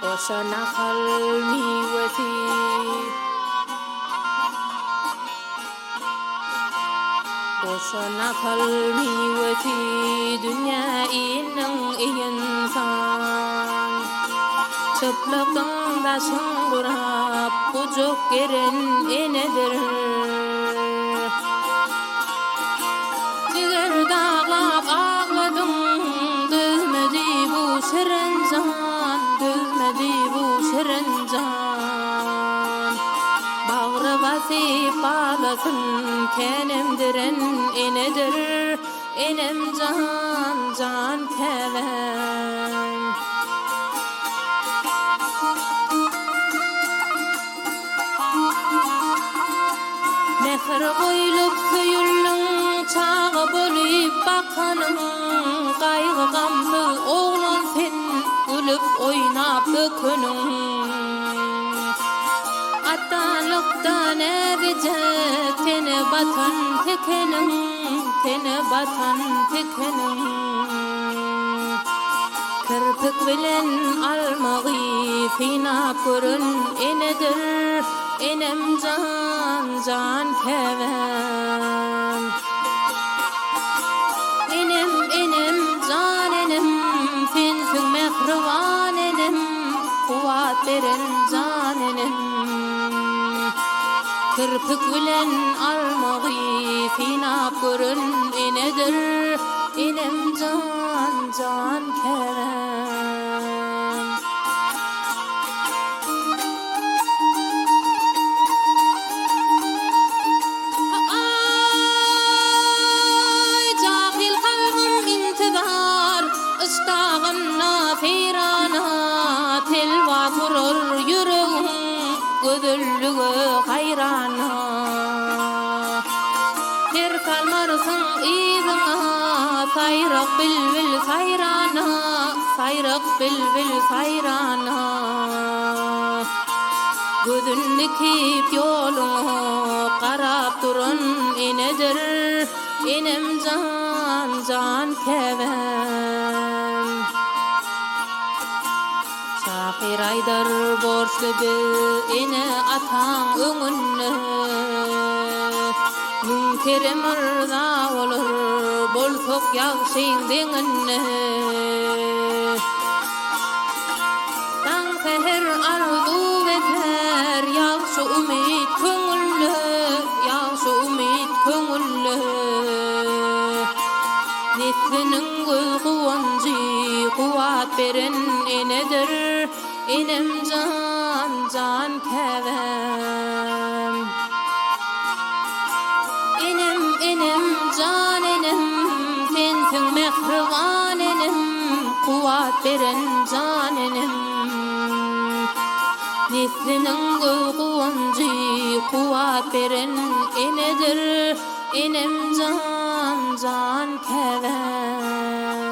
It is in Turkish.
Oşa nakal miveti Oşa nakal miveti Dünya inin insan Çıplaktan da şıngırap Bucuk geren enedir Ciger dağlap ağladım Düzmedi bu şerencan Düzmedi bu şerencan Bağrı basıp bağlasın Kenemdiren enedir Enem can can keven Mehir koyulup köyüllün Çağı bölüp bakanın Kaygı gamlı oğlan sen Gülüp oynap ökünün Atalıktan edecek Tene batan tekenin Tene batan tekenin Kırpık bilen almağı Fina kurun enedir Enem can can keven Enem can enem Finsin mehrivan enem Kuvat veren can enem Kırpık bilen almağı Fina kurun enedir Enem can can keven Istağımna firana Telva vurur yüreğim Gödüllüğü hayrana Ter kalmarsın izina Sayrak bilbil sayrana Sayrak bilbil sayrana Gözün dikip yolunu Qarap durun enedir Enem can can keven Şahir aydar borçludu Ene atan öňünde Münkere mırza olur Bolsok ýagşyň deňinne Taň seher arzu beter Ýagşy umit köňülle Ýagşy umit köňülle Neslinin gülgüvancı Kuvat veren enedir Enem can can keven Enem can enem Sensin mehrivan enem Kuvat veren can enem Neslinin gülgüvancı Kuvat veren enedir Enem can can keven